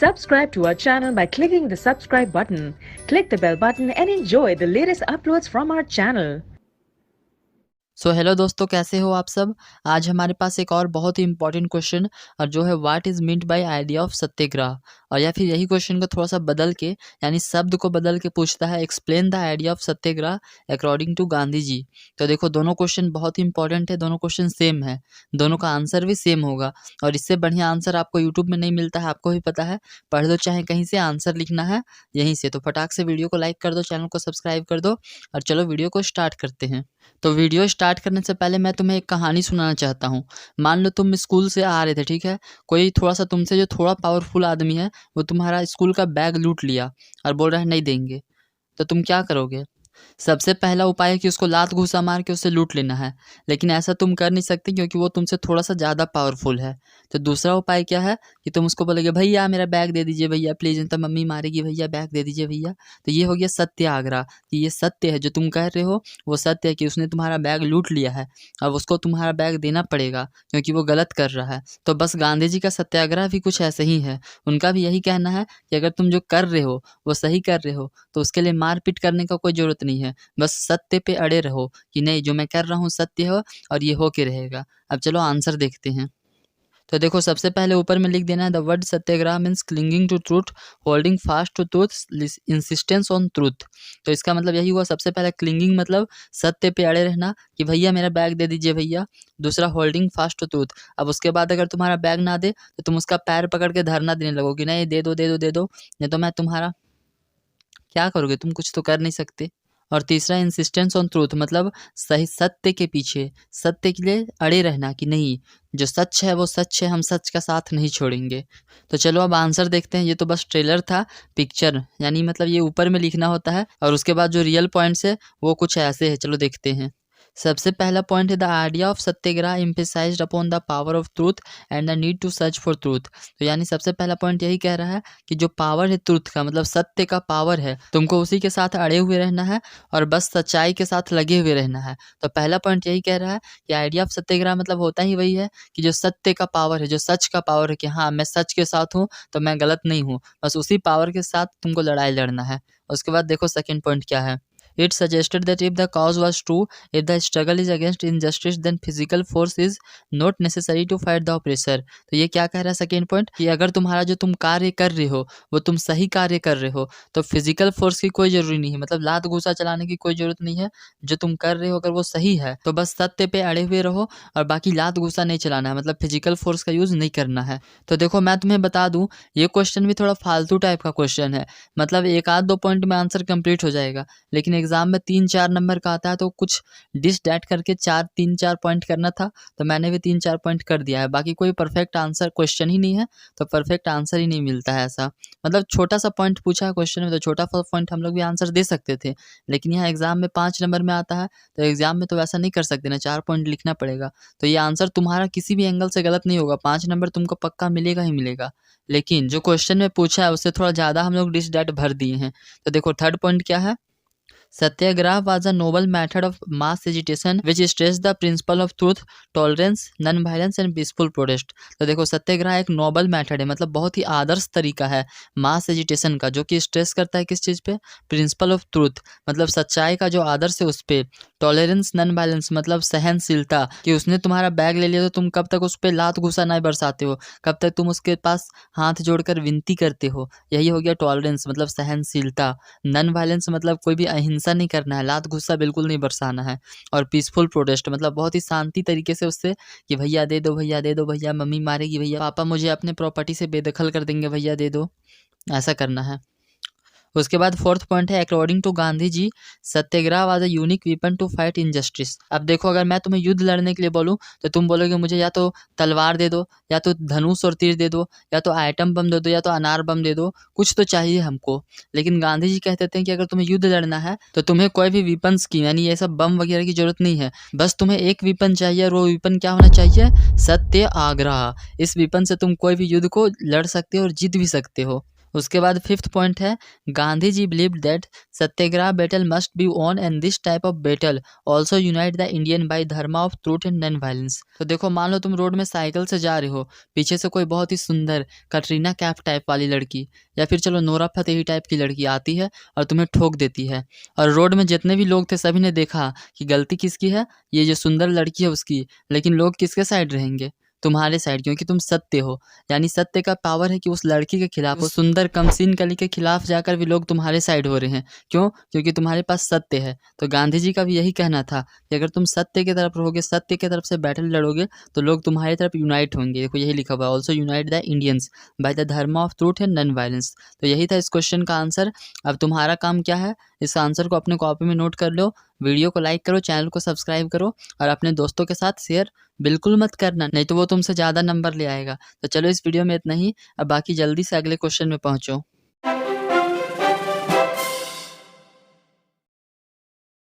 Subscribe to our channel by clicking the subscribe button. Click the bell button and enjoy the latest uploads from our channel. Hello दोस्तों, कैसे हो आप सब। आज हमारे पास एक और बहुत ही इंपॉर्टेंट क्वेश्चन और जो है what is meant by idea of satyagraha, और या फिर यही क्वेश्चन को थोड़ा सा बदल के यानी शब्द को बदल के पूछता है explain the idea of satyagraha according to Gandhi ji. तो देखो दोनों क्वेश्चन बहुत ही इंपॉर्टेंट है, दोनों क्वेश्चन सेम है, दोनों का आंसर भी सेम होगा और इससे बढ़िया आंसर आपको यूट्यूब में नहीं मिलता है, आपको भी पता है। पढ़ लो चाहे कहीं से, आंसर लिखना है यहीं से। तो फटाक से वीडियो को लाइक कर दो, चैनल को सब्सक्राइब कर दो और चलो वीडियो को स्टार्ट करते हैं। तो वीडियो स्टार्ट करने से पहले मैं तुम्हें एक कहानी सुनाना चाहता हूँ। मान लो तुम स्कूल से आ रहे थे, ठीक है। कोई थोड़ा सा तुमसे जो थोड़ा पावरफुल आदमी है वो तुम्हारा स्कूल का बैग लूट लिया और बोल रहा है नहीं देंगे, तो तुम क्या करोगे। सबसे पहला उपाय है कि उसको लात घूंसा मार के उससे लूट लेना है, लेकिन ऐसा तुम कर नहीं सकते क्योंकि वो तुमसे थोड़ा सा ज़्यादा पावरफुल है। तो दूसरा उपाय क्या है कि तुम उसको बोलोगे भैया मेरा बैग दे दीजिए भैया प्लीज़, नहीं तो मम्मी मारेगी भैया, बैग दे दीजिए भैया। तो ये हो गया सत्याग्रह, कि ये सत्य है जो तुम कह रहे हो, वो सत्य है कि उसने तुम्हारा बैग लूट लिया है और उसको तुम्हारा बैग देना पड़ेगा क्योंकि वो गलत कर रहा है। तो बस गांधी जी का सत्याग्रह भी कुछ ऐसे ही है। उनका भी यही कहना है कि अगर तुम जो कर रहे हो वो सही कर रहे हो तो उसके लिए मारपीट करने का कोई ज़रूरत नहीं है, बस सत्य पे अड़े रहो कि नहीं जो मैं कर रहा हूँ सत्य हो और ये हो के रहेगा। अब चलो आंसर देखते हैं। तो देखो सबसे पहले ऊपर में लिख देना है the word satyagraha means clinging to truth, holding fast to truth, insistence on truth. तो इसका मतलब यही हुआ, सबसे पहले क्लिंगिंग मतलब सत्य पे अड़े रहना कि भैया मेरा बैग दे दीजिए भैया। दूसरा होल्डिंग फास्ट टू ट्रूथ, अब उसके बाद अगर तुम्हारा बैग ना दे तो तुम उसका पैर पकड़ के धरना देने लगोगे, नहीं दे दो दे दो दे दो, नहीं तो मैं तुम्हारा, क्या करोगे तुम, कुछ तो कर नहीं सकते। और तीसरा इंसिस्टेंस ऑन ट्रूथ मतलब सही सत्य के पीछे, सत्य के लिए अड़े रहना कि नहीं जो सच है वो सच है, हम सच का साथ नहीं छोड़ेंगे। तो चलो अब आंसर देखते हैं। ये तो बस ट्रेलर था, पिक्चर यानी मतलब ये ऊपर में लिखना होता है और उसके बाद जो रियल पॉइंट्स है वो कुछ ऐसे है, चलो देखते हैं। सबसे पहला पॉइंट है the idea of satyagraha emphasised upon the power of truth and the need to search for truth. तो यानी सबसे पहला पॉइंट यही कह रहा है कि जो पावर है ट्रूथ का मतलब सत्य का पावर है, तुमको उसी के साथ अड़े हुए रहना है और बस सच्चाई के साथ लगे हुए रहना है। तो पहला पॉइंट यही कह रहा है कि आइडिया ऑफ सत्याग्रह मतलब होता ही वही है कि जो सत्य का पावर है, जो सच का पावर है कि हाँ मैं सच के साथ हूँ तो मैं गलत नहीं हूँ, बस उसी पावर के साथ तुमको लड़ाई लड़ना है। उसके बाद देखो सेकेंड पॉइंट क्या है। It suggested that if the cause was true, if the struggle is against injustice, then physical force is not necessary to fight the oppressor। तो ये क्या कह रहा है सेकेंड पॉइंट कि अगर तुम्हारा जो तुम कार्य कर रहे हो वो तुम सही कार्य कर रहे हो तो फिजिकल फोर्स की कोई ज़रूरी नहीं है, मतलब लात घूंसा चलाने की कोई ज़रूरत नहीं है। जो तुम कर रहे हो अगर वो सही है तो बस सत्य पे अड़े हुए रहो और बाकी लात घूंसा नहीं चलाना है, मतलब फिजिकल फोर्स का यूज़ नहीं करना है। तो देखो मैं तुम्हें बता दूँ ये क्वेश्चन भी थोड़ा फालतू टाइप का क्वेश्चन है, मतलब एक आध दो पॉइंट में आंसर कंप्लीट हो जाएगा, लेकिन एग्जाम में 3-4 नंबर का आता है तो कुछ डिस डैट करके 3-4 पॉइंट करना था, तो मैंने भी 3-4 पॉइंट कर दिया है। बाकी कोई परफेक्ट आंसर क्वेश्चन ही नहीं है तो परफेक्ट आंसर ही नहीं मिलता है ऐसा, मतलब छोटा सा पॉइंट पूछा है क्वेश्चन में तो छोटा सा पॉइंट हम लोग भी आंसर दे सकते थे, लेकिन यहाँ एग्जाम में 5 नंबर में आता है तो एग्जाम में तो वैसा नहीं कर सकते ना, 4 पॉइंट लिखना पड़ेगा। तो ये आंसर तुम्हारा किसी भी एंगल से गलत नहीं होगा, 5 नंबर तुमको पक्का मिलेगा ही मिलेगा, लेकिन जो क्वेश्चन में पूछा है उससे थोड़ा ज़्यादा हम लोग डिस डैट भर दिए हैं। तो देखो थर्ड पॉइंट क्या है। Satyagraha was a noble method of mass agitation which stressed the principle of truth, tolerance, non-violence and peaceful protest। तो देखो सत्याग्रह एक नोबल मेथड है, मतलब बहुत ही आदर्श तरीका है मास एजिटेशन का, जो कि स्ट्रेस करता है किस चीज़ पे, प्रिंसिपल ऑफ ट्रूथ मतलब सच्चाई का जो आदर्श है उस पर, टॉलरेंस नॉन वायलेंस मतलब सहनशीलता कि उसने तुम्हारा बैग ले लिया तो तुम कब तक उस पर लात घूसा नहीं बरसाते हो, कब तक तुम उसके पास हाथ जोड़कर विनती करते हो, यही हो गया टॉलरेंस मतलब सहनशीलता। नॉन वायलेंस मतलब कोई भी अहिंसा नहीं करना है, लात गुस्सा बिल्कुल नहीं बरसाना है। और पीसफुल प्रोटेस्ट मतलब बहुत ही शांति तरीके से उससे कि भैया दे दो भैया दे दो भैया, मम्मी मारेगी भैया, पापा मुझे अपने प्रॉपर्टी से बेदखल कर देंगे भैया दे दो, ऐसा करना है। उसके बाद फोर्थ पॉइंट है according to Gandhi ji satyagraha was a unique weapon to fight injustice. अब देखो अगर मैं तुम्हें युद्ध लड़ने के लिए बोलूँ तो तुम बोलोगे मुझे या तो तलवार दे दो या तो धनुष और तीर दे दो या तो आइटम बम दे दो या तो अनार बम दे दो, कुछ तो चाहिए हमको। लेकिन गांधी जी कहते थे कि अगर तुम्हें युद्ध लड़ना है तो तुम्हें कोई भी विपन्स की यानी ये सब बम वगैरह की जरूरत नहीं है, बस तुम्हें एक विपन चाहिए और वो विपन क्या होना चाहिए, सत्याग्रह। इस विपन से तुम कोई भी युद्ध को लड़ सकते हो और जीत भी सकते हो। उसके बाद 5th पॉइंट है, Gandhi ji believed that satyagraha battle must be on and this type of battle also unite the Indian by dharma of truth and non violence. तो देखो, मान लो तुम रोड में साइकिल से जा रहे हो, पीछे से कोई बहुत ही सुंदर कटरीना कैफ टाइप वाली लड़की या फिर चलो नोरा फतेही टाइप की लड़की आती है और तुम्हें ठोक देती है, और रोड में जितने भी लोग थे सभी ने देखा कि गलती किसकी है, ये जो सुंदर लड़की है उसकी, लेकिन लोग किसके साइड रहेंगे? तुम्हारे साइड, क्योंकि तुम सत्य हो। यानी सत्य का पावर है कि उस लड़की के खिलाफ, उस सुंदर कमसीन कली के खिलाफ जाकर भी लोग तुम्हारे साइड हो रहे हैं। क्यों? क्योंकि तुम्हारे पास सत्य है। तो गांधी जी का भी यही कहना था कि अगर तुम सत्य की तरफ रहोगे, सत्य की तरफ से बैटल लड़ोगे, तो लोग तुम्हारी तरफ यूनाइट होंगे। देखो यही लिखा हुआ है, also unite the Indians by the dharma of truth and non violence. तो यही था इस क्वेश्चन का आंसर। अब तुम्हारा काम क्या है, इस आंसर को अपने कॉपी में नोट कर लो, वीडियो को लाइक करो, चैनल को सब्सक्राइब करो और अपने दोस्तों के साथ शेयर बिल्कुल मत करना, नहीं तो वो तुमसे ज़्यादा नंबर ले आएगा। तो चलो इस वीडियो में इतना ही, अब बाकी जल्दी से अगले क्वेश्चन में पहुँचो।